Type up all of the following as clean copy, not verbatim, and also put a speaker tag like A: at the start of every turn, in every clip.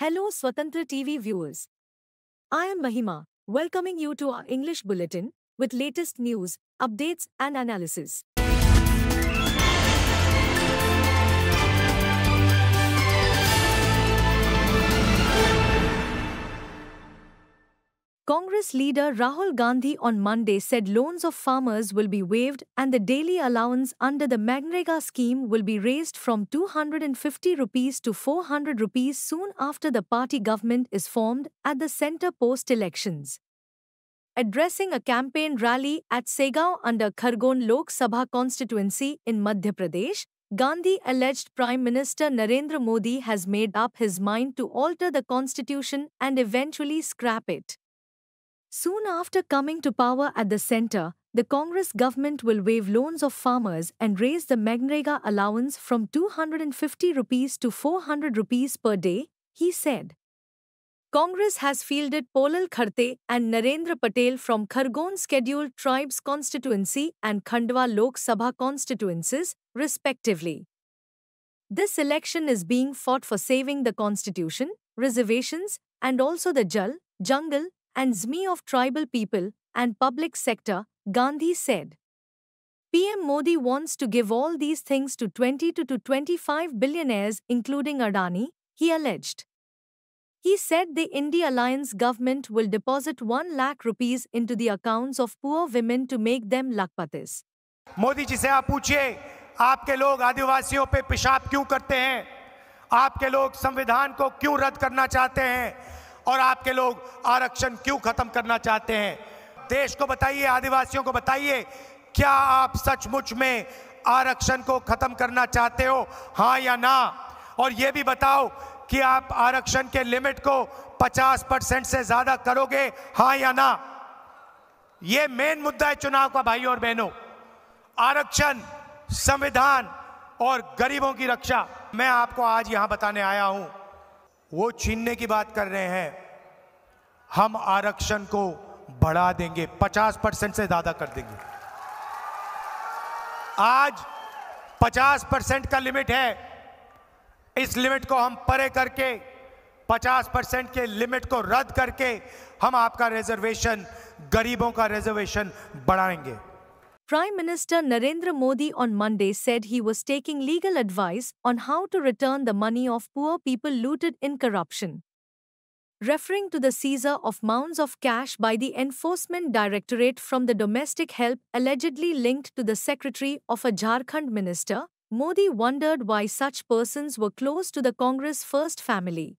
A: Hello Swatantra TV viewers. I am Mahima, welcoming you to our English bulletin with latest news, updates and analysis. Congress leader Rahul Gandhi on Monday said loans of farmers will be waived and the daily allowance under the MGNREGA scheme will be raised from 250 rupees to 400 rupees soon after the party government is formed at the centre post-elections. Addressing a campaign rally at Segaon under Khargone Lok Sabha constituency in Madhya Pradesh, Gandhi alleged Prime Minister Narendra Modi has made up his mind to alter the constitution and eventually scrap it. Soon after coming to power at the centre, the Congress government will waive loans of farmers and raise the MGNREGA allowance from 250 rupees to 400 rupees per day, he said. Congress has fielded Polal Kharte and Narendra Patel from Khargone Scheduled Tribes constituency and Khandwa Lok Sabha constituencies, respectively. This election is being fought for saving the constitution, reservations, and also the Jal, Jungle, and Zmi of tribal people and public sector, Gandhi said. PM Modi wants to give all these things to 20 to 25 billionaires including Adani, he alleged. He said the India Alliance government will deposit 1 lakh rupees into the accounts of poor women to make them lakpatis.
B: Modi ji से आप पूछिए, आपके लोग आदिवासियों पे पेशाब क्यों करते हैं? आपके लोग संविधान को क्यों रद्द करना चाहते हैं? और आपके लोग आरक्षण क्यों खत्म करना चाहते हैं? देश को बताइए, आदिवासियों को बताइए, क्या आप सचमुच में आरक्षण को खत्म करना चाहते हो, हाँ या ना? और ये भी बताओ कि आप आरक्षण के लिमिट को 50% से ज्यादा करोगे, हाँ या ना? ये मेन मुद्दा है चुनाव का, भाइयों और बहनों। आरक्षण, संविधान और गरीबों की रक्षा। मैं आपको आज यहां बताने आया हूं, वो छीनने की बात कर रहे हैं, हम आरक्षण को बढ़ा देंगे, 50% से ज्यादा कर देंगे। आज 50% का लिमिट है, इस लिमिट को हम परे करके 50% के लिमिट को रद्द करके हम आपका रिजर्वेशन, गरीबों का रिजर्वेशन बढ़ाएंगे।
A: Prime Minister Narendra Modi on Monday said he was taking legal advice on how to return the money of poor people looted in corruption. Referring to the seizure of mounds of cash by the Enforcement Directorate from the domestic help allegedly linked to the secretary of a Jharkhand minister, Modi wondered why such persons were close to the Congress First family.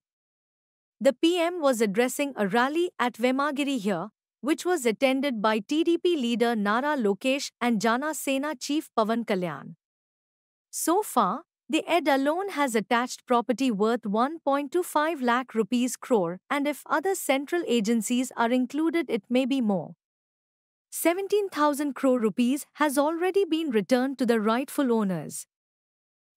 A: The PM was addressing a rally at Vemagiri here, which was attended by TDP leader Nara Lokesh and Jana Sena chief Pawan Kalyan. So far, the ED alone has attached property worth 1.25 lakh rupees crore, and if other central agencies are included it may be more. 17,000 crore rupees has already been returned to the rightful owners.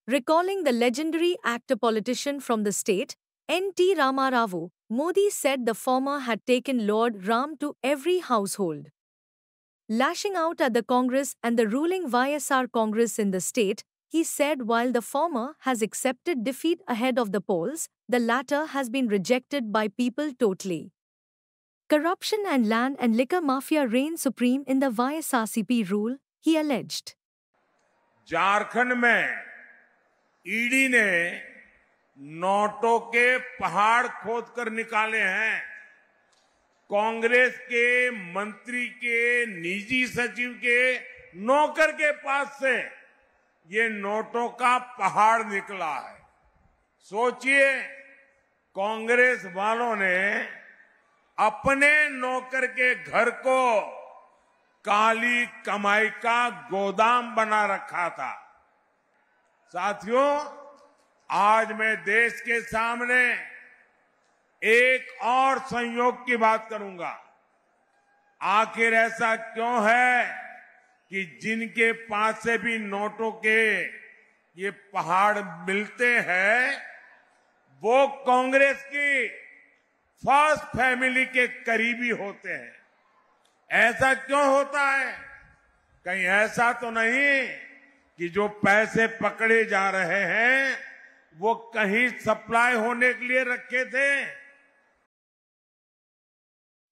A: Recalling the legendary actor politician from the state, N.T. Ramarao, Modi said the former had taken Lord Ram to every household. Lashing out at the Congress and the ruling YSR Congress in the state, he said while the former has accepted defeat ahead of the polls, the latter has been rejected by people totally. Corruption and land and liquor mafia reign supreme in the YSRCP rule, he alleged.
C: Jharkhand में ED ने नोटों के पहाड़ खोदकर निकाले हैं। कांग्रेस के मंत्री के, निजी सचिव के, नौकर के पास से ये नोटों का पहाड़ निकला है। सोचिए, कांग्रेस वालों ने अपने नौकर के घर को काली कमाई का गोदाम बना रखा था। साथियों, आज मैं देश के सामने एक और संयोग की बात करूंगा। आखिर ऐसा क्यों है कि जिनके पास से भी नोटों के ये पहाड़ मिलते हैं, वो कांग्रेस की फर्स्ट फैमिली के करीबी होते हैं? ऐसा क्यों होता है? कहीं ऐसा तो नहीं कि जो पैसे पकड़े जा रहे हैं वो कहीं सप्लाई होने के लिए रखे थे।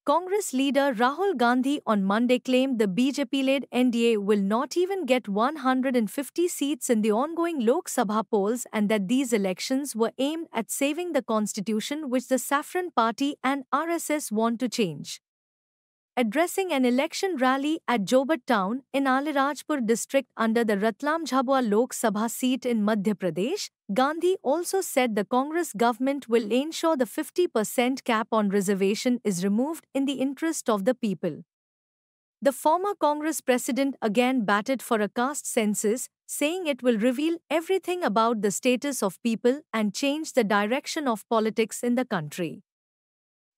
A: Congress leader Rahul Gandhi on Monday claimed the BJP-led NDA will not even get 150 seats in the ongoing Lok Sabha polls and that these elections were aimed at saving the constitution which the Saffron Party and RSS want to change. Addressing an election rally at Jobat town in Alirajpur district under the Ratlam Jhabua Lok Sabha seat in Madhya Pradesh, Gandhi also said the Congress government will ensure the 50% cap on reservation is removed in the interest of the people. The former Congress president again batted for a caste census, saying it will reveal everything about the status of people and change the direction of politics in the country.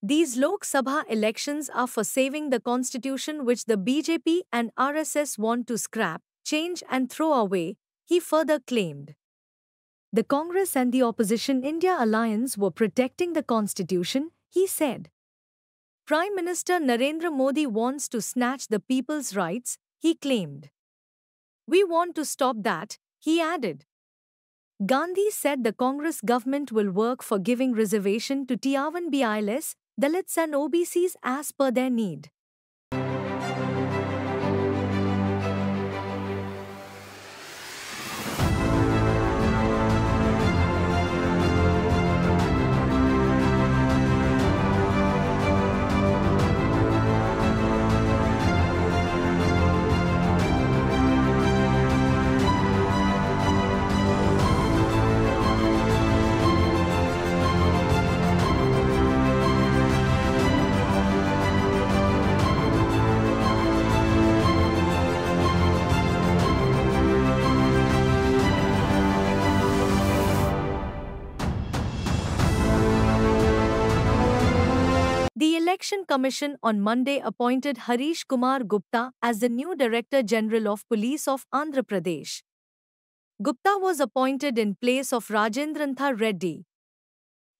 A: These Lok Sabha elections are for saving the constitution which the BJP and RSS want to scrap, change and throw away, he further claimed. The Congress and the opposition India alliance were protecting the constitution, he said. Prime Minister Narendra Modi wants to snatch the people's rights, he claimed. We want to stop that, he added. Gandhi said the Congress government will work for giving reservation to T1 BILS, Dalits and OBCs as per their need. The Election Commission on Monday appointed Harish Kumar Gupta as the new Director General of Police of Andhra Pradesh. Gupta was appointed in place of Rajendranath Reddy.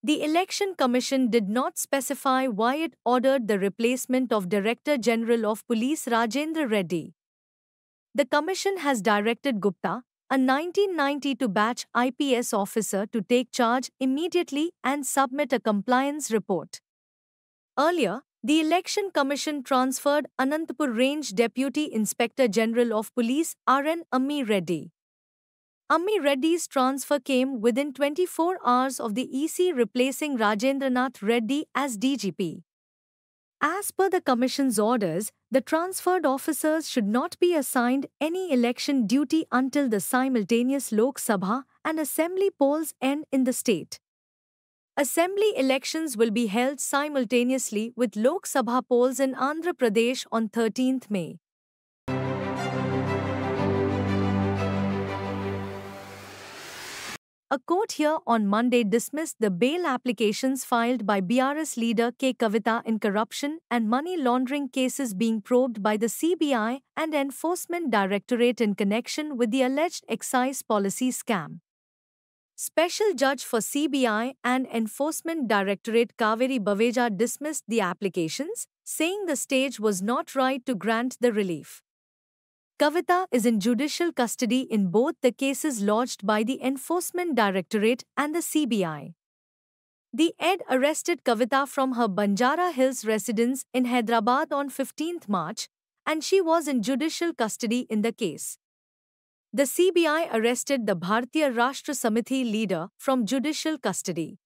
A: The Election Commission did not specify why it ordered the replacement of Director General of Police Rajendra Reddy. The Commission has directed Gupta, a 1992 batch IPS officer, to take charge immediately and submit a compliance report. Earlier, the Election Commission transferred Anantapur Range Deputy Inspector General of Police R.N. Ammi Reddy. Ammi Reddy's transfer came within 24 hours of the EC replacing Rajendranath Reddy as DGP. As per the Commission's orders, the transferred officers should not be assigned any election duty until the simultaneous Lok Sabha and Assembly polls end in the state. Assembly elections will be held simultaneously with Lok Sabha polls in Andhra Pradesh on 13th May. A court here on Monday dismissed the bail applications filed by BRS leader K. Kavitha in corruption and money laundering cases being probed by the CBI and Enforcement Directorate in connection with the alleged excise policy scam. Special Judge for CBI and Enforcement Directorate Kaveri Baveja dismissed the applications, saying the stage was not right to grant the relief. Kavitha is in judicial custody in both the cases lodged by the Enforcement Directorate and the CBI. The ED arrested Kavitha from her Banjara Hills residence in Hyderabad on 15th March, and she was in judicial custody in the case. The CBI arrested the Bharatiya Rashtra Samiti leader from judicial custody.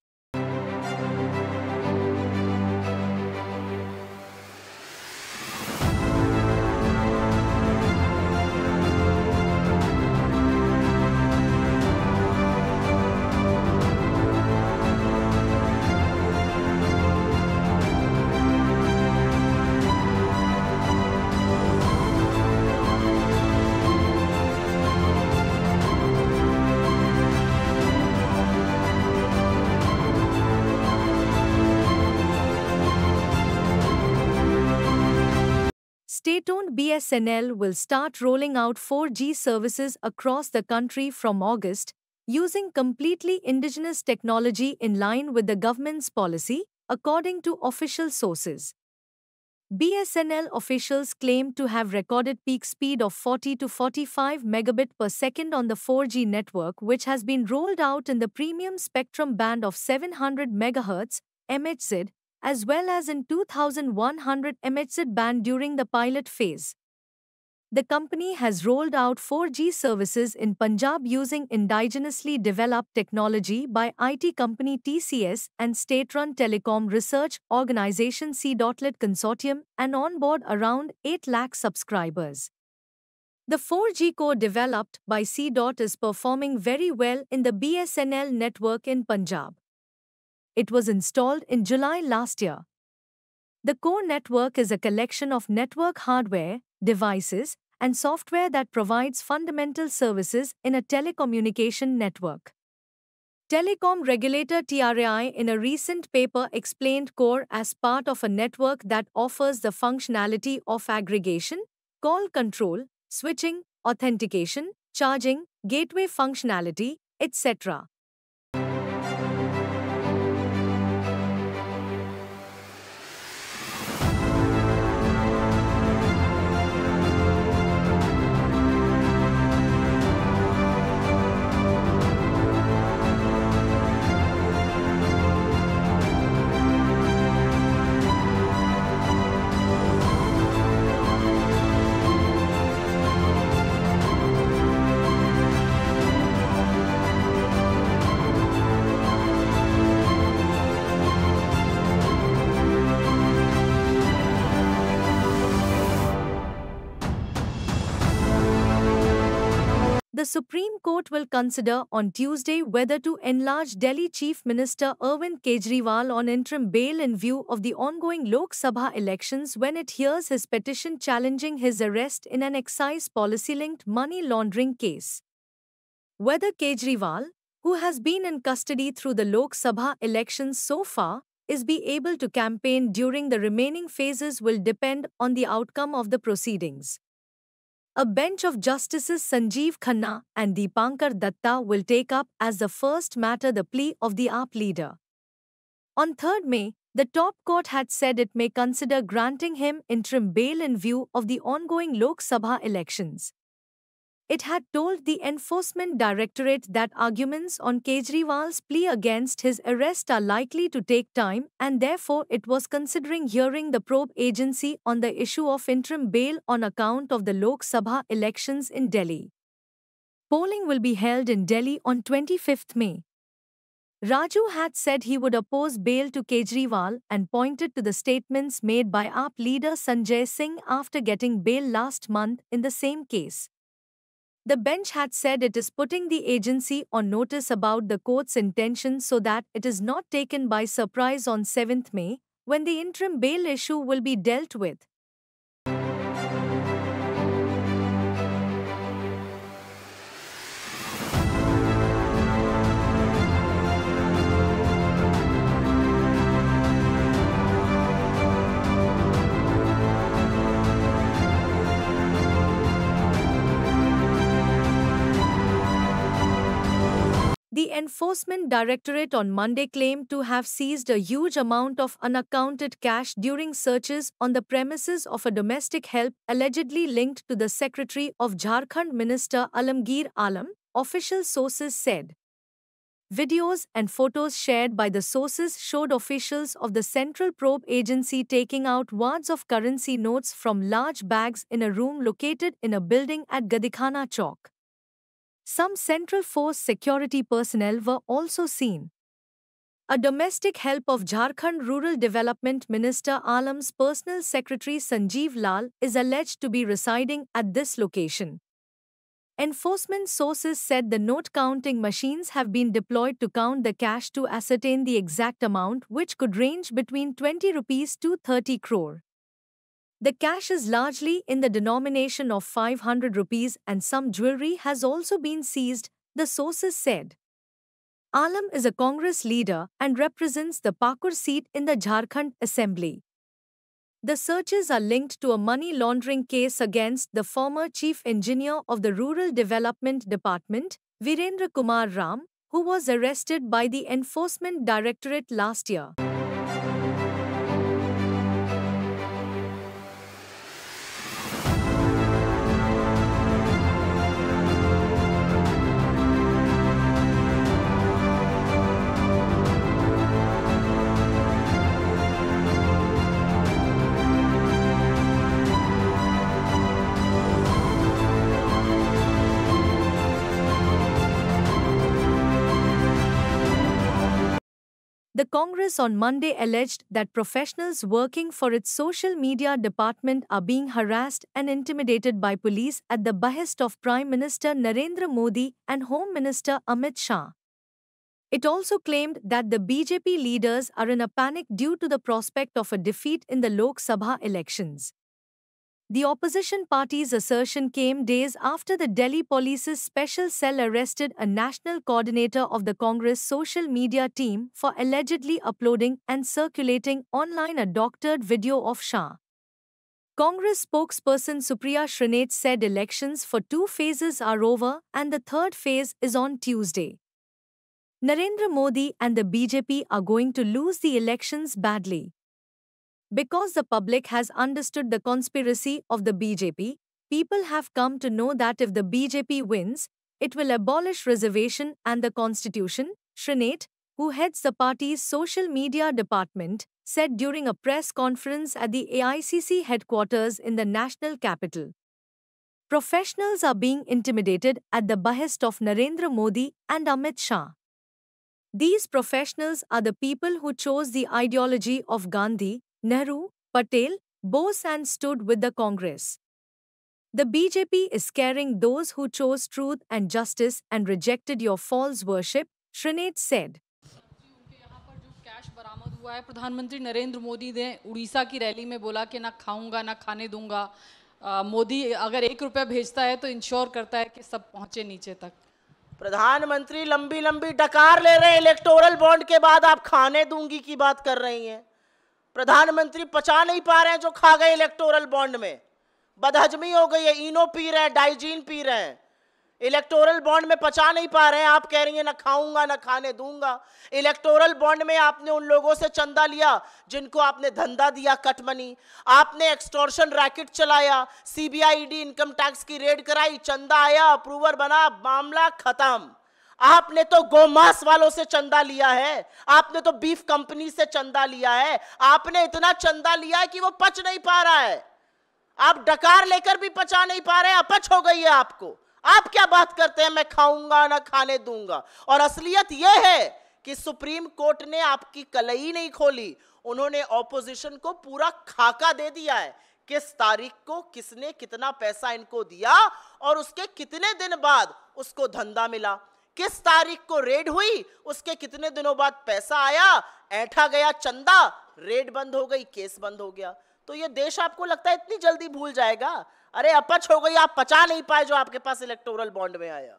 A: State-owned BSNL will start rolling out 4G services across the country from August, using completely indigenous technology in line with the government's policy, according to official sources. BSNL officials claimed to have recorded peak speed of 40 to 45 megabit per second on the 4G network, which has been rolled out in the premium spectrum band of 700 MHz (MHz), as well as in 2100 MHz band during the pilot phase. The company has rolled out 4G services in Punjab using indigenously developed technology by IT company TCS and state-run telecom research organization C.Lit Consortium and onboard around 8 lakh subscribers. The 4G core developed by C. is performing very well in the BSNL network in Punjab. It was installed in July last year. The core network is a collection of network hardware, devices, and software that provides fundamental services in a telecommunication network. Telecom regulator TRAI in a recent paper explained core as part of a network that offers the functionality of aggregation, call control, switching, authentication, charging, gateway functionality, etc. The Supreme Court will consider on Tuesday whether to enlarge Delhi Chief Minister Arvind Kejriwal on interim bail in view of the ongoing Lok Sabha elections when it hears his petition challenging his arrest in an excise policy-linked money laundering case. Whether Kejriwal, who has been in custody through the Lok Sabha elections so far, is be able to campaign during the remaining phases will depend on the outcome of the proceedings. A bench of Justices Sanjeev Khanna and Deepankar Datta will take up as the first matter the plea of the AAP leader. On 3rd May, the top court had said it may consider granting him interim bail in view of the ongoing Lok Sabha elections. It had told the Enforcement Directorate that arguments on Kejriwal's plea against his arrest are likely to take time and therefore it was considering hearing the probe agency on the issue of interim bail on account of the Lok Sabha elections in Delhi. Polling will be held in Delhi on 25th May. Raju had said he would oppose bail to Kejriwal and pointed to the statements made by AAP leader Sanjay Singh after getting bail last month in the same case. The bench had said it is putting the agency on notice about the court's intention so that it is not taken by surprise on 7th May, when the interim bail issue will be dealt with. The Enforcement Directorate on Monday claimed to have seized a huge amount of unaccounted cash during searches on the premises of a domestic help allegedly linked to the Secretary of Jharkhand Minister Alamgir Alam, official sources said. Videos and photos shared by the sources showed officials of the Central Probe Agency taking out wads of currency notes from large bags in a room located in a building at Gadikhana Chowk. Some Central Force security personnel were also seen. A domestic help of Jharkhand Rural Development Minister Alam's personal secretary Sanjeev Lal is alleged to be residing at this location. Enforcement sources said the note-counting machines have been deployed to count the cash to ascertain the exact amount, which could range between 20 rupees to 30 crore. The cash is largely in the denomination of 500 rupees and some jewelry has also been seized, the sources said. Alam is a Congress leader and represents the Pakur seat in the Jharkhand Assembly. The searches are linked to a money laundering case against the former Chief Engineer of the Rural Development Department, Virendra Kumar Ram, who was arrested by the Enforcement Directorate last year. The Congress on Monday alleged that professionals working for its social media department are being harassed and intimidated by police at the behest of Prime Minister Narendra Modi and Home Minister Amit Shah. It also claimed that the BJP leaders are in a panic due to the prospect of a defeat in the Lok Sabha elections. The opposition party's assertion came days after the Delhi police's special cell arrested a national coordinator of the Congress social media team for allegedly uploading and circulating online a doctored video of Shah. Congress spokesperson Supriya Shrinate said elections for 2 phases are over and the third phase is on Tuesday. Narendra Modi and the BJP are going to lose the elections badly. Because the public has understood the conspiracy of the BJP, people have come to know that if the BJP wins, it will abolish reservation and the constitution, Shrinate, who heads the party's social media department, said during a press conference at the AICC headquarters in the national capital. Professionals are being intimidated at the behest of Narendra Modi and Amit Shah. These professionals are the people who chose the ideology of Gandhi, Nehru, Patel, Bose and stood with the Congress. The BJP is scaring those who chose truth and justice and rejected your false worship, Shrinate said.
D: Cash बरामद हुआ है, प्रधानमंत्री नरेंद्र मोदी ने उड़ीसा की rally में बोला कि ना खाऊंगा ना खाने दूंगा. मोदी अगर 1 रुपया भेजता है तो इंश्योर करता है कि सब पहुंचे नीचे तक.
E: प्रधानमंत्री लंबी लंबी डकार ले रहे हैं इलेक्टोरल बॉन्ड के बाद, आप खाने दूंगी की बात कर रही हैं. प्रधानमंत्री पचा नहीं पा रहे हैं जो खा गए इलेक्टोरल बॉन्ड में. बदहजमी हो गई है, इनो पी रहे हैं, डाइजीन पी रहे हैं, इलेक्टोरल बॉन्ड में पचा नहीं पा रहे हैं. आप कह रही हैं ना खाऊंगा ना खाने दूंगा. इलेक्टोरल बॉन्ड में आपने उन लोगों से चंदा लिया जिनको आपने धंधा दिया, कट मनी. आपने एक्सटॉर्शन रैकेट चलाया, सीबीआई ईडी इनकम टैक्स की रेड कराई, चंदा आया, अप्रूवर बना, मामला खत्म. आपने तो गोमांस वालों से चंदा लिया है, आपने तो बीफ कंपनी से चंदा लिया है. आपने इतना चंदा लिया है कि वो पच नहीं पा रहा है. आप डकार लेकर भी पचा नहीं पा रहे, अपच हो गई है आपको. आप क्या बात करते हैं मैं खाऊंगा ना खाने दूंगा. और असलियत यह है कि सुप्रीम कोर्ट ने आपकी कलई नहीं खोली, उन्होंने ऑपोजिशन को पूरा खाका दे दिया है. किस तारीख को किसने कितना पैसा इनको दिया और उसके कितने दिन बाद उसको धंधा मिला. किस तारीख को रेड हुई, उसके कितने दिनों बाद पैसा आया, ऐंठा गया चंदा, रेड बंद हो गई, केस बंद हो गया. तो ये देश आपको लगता है इतनी जल्दी भूल जाएगा? अरे अपच हो गई, आप पचा नहीं पाए जो आपके पास इलेक्टोरल बॉन्ड में आया.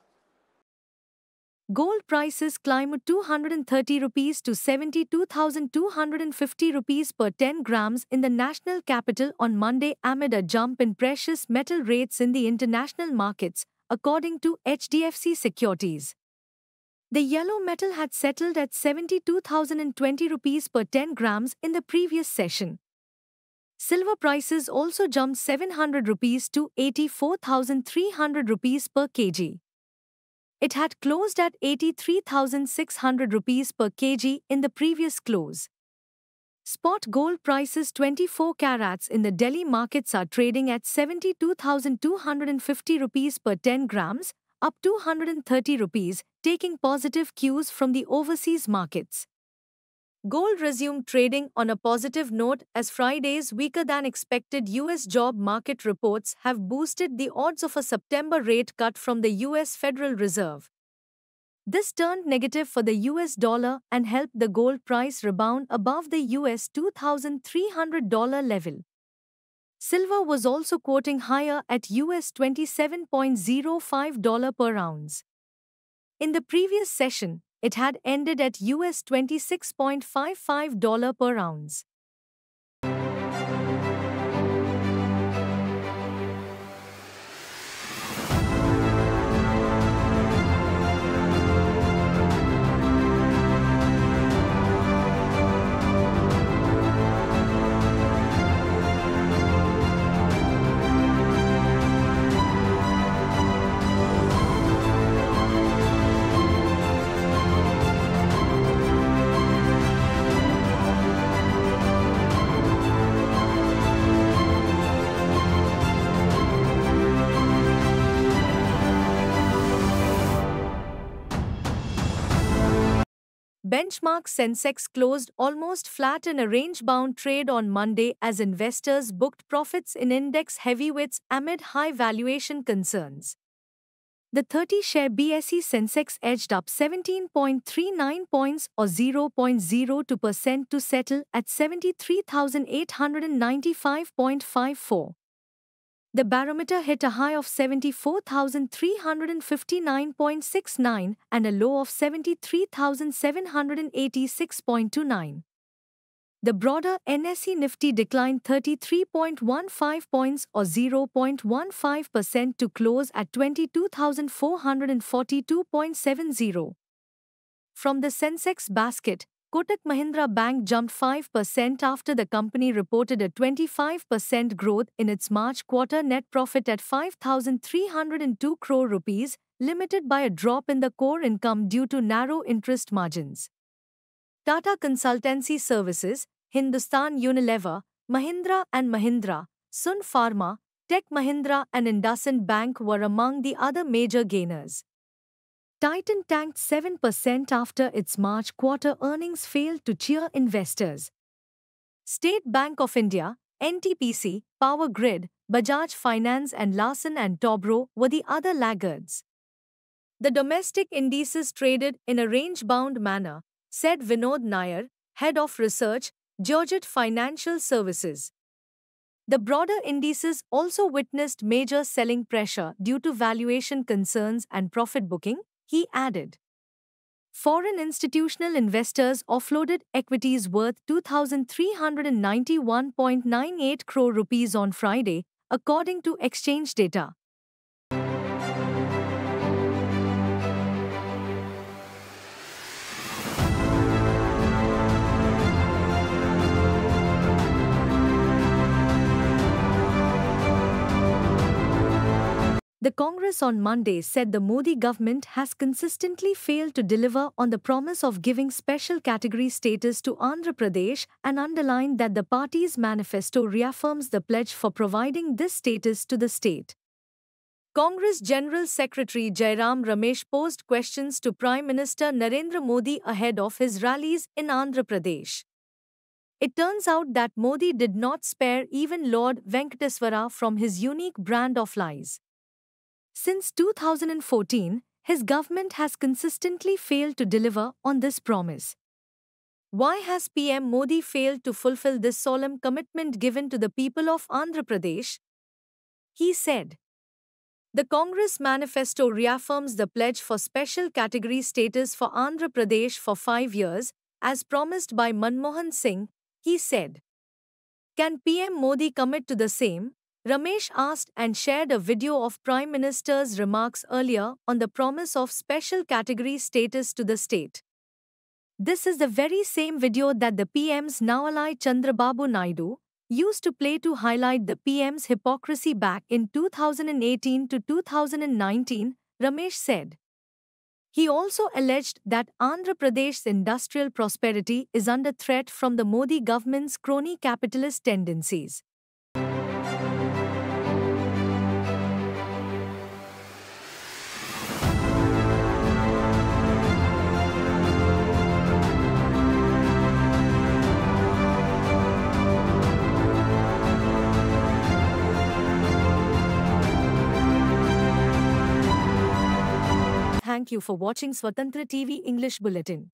A: Gold prices climbed 230 rupees to 72,250 rupees per 10 grams in the national capital on Monday amid a jump in precious metal rates in the international markets, according to HDFC Securities. The yellow metal had settled at 72,020 rupees per 10 grams in the previous session. Silver prices also jumped 700 rupees to 84,300 rupees per kg. It had closed at 83,600 rupees per kg in the previous close. Spot gold prices 24 carats in the Delhi markets are trading at 72,250 rupees per 10 grams, up 230 rupees, taking positive cues from the overseas markets. Gold resumed trading on a positive note as Friday's weaker than expected US job market reports have boosted the odds of a September rate cut from the US Federal Reserve. This turned negative for the US dollar and helped the gold price rebound above the US $2,300 level. Silver was also quoting higher at US $27.05 per ounce. In the previous session, it had ended at US $26.55 per ounce. benchmark Sensex closed almost flat in a range-bound trade on Monday as investors booked profits in index heavyweights amid high valuation concerns. The 30-share BSE Sensex edged up 17.39 points or 0.02% to settle at 73,895.54. The barometer hit a high of 74,359.69 and a low of 73,786.29. The broader NSE Nifty declined 33.15 points or 0.15% to close at 22,442.70. From the Sensex basket, Kotak Mahindra Bank jumped 5% after the company reported a 25% growth in its March quarter net profit at 5,302 crore rupees, limited by a drop in the core income due to narrow interest margins. Tata Consultancy Services, Hindustan Unilever, Mahindra & Mahindra, Sun Pharma, Tech Mahindra and IndusInd Bank were among the other major gainers. Titan tanked 7% after its March quarter earnings failed to cheer investors. State Bank of India, NTPC, Power Grid, Bajaj Finance and Larsen & Toubro were the other laggards. The domestic indices traded in a range-bound manner, said Vinod Nair, Head of Research, Georgette Financial Services. The broader indices also witnessed major selling pressure due to valuation concerns and profit booking, he added. Foreign institutional investors offloaded equities worth 2,391.98 crore rupees on Friday, according to exchange data. The Congress on Monday said the Modi government has consistently failed to deliver on the promise of giving special category status to Andhra Pradesh and underlined that the party's manifesto reaffirms the pledge for providing this status to the state. Congress General Secretary Jairam Ramesh posed questions to Prime Minister Narendra Modi ahead of his rallies in Andhra Pradesh. It turns out that Modi did not spare even Lord Venkateswara from his unique brand of lies. Since 2014, his government has consistently failed to deliver on this promise. Why has PM Modi failed to fulfill this solemn commitment given to the people of Andhra Pradesh? He said. The Congress manifesto reaffirms the pledge for special category status for Andhra Pradesh for 5 years, as promised by Manmohan Singh, he said. Can PM Modi commit to the same? Ramesh asked and shared a video of Prime Minister's remarks earlier on the promise of special category status to the state. This is the very same video that the PM's now ally Chandrababu Naidu used to play to highlight the PM's hypocrisy back in 2018 to 2019, Ramesh said. He also alleged that Andhra Pradesh's industrial prosperity is under threat from the Modi government's crony capitalist tendencies. Thank you for watching Swatantra TV English Bulletin.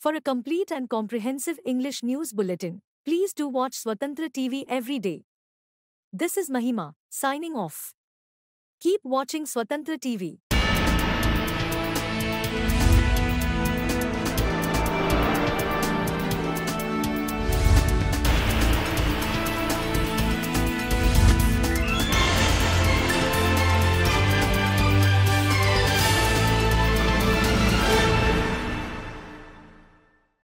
A: For a complete and comprehensive English news bulletin, please do watch Swatantra TV every day. This is Mahima, signing off. Keep watching Swatantra TV.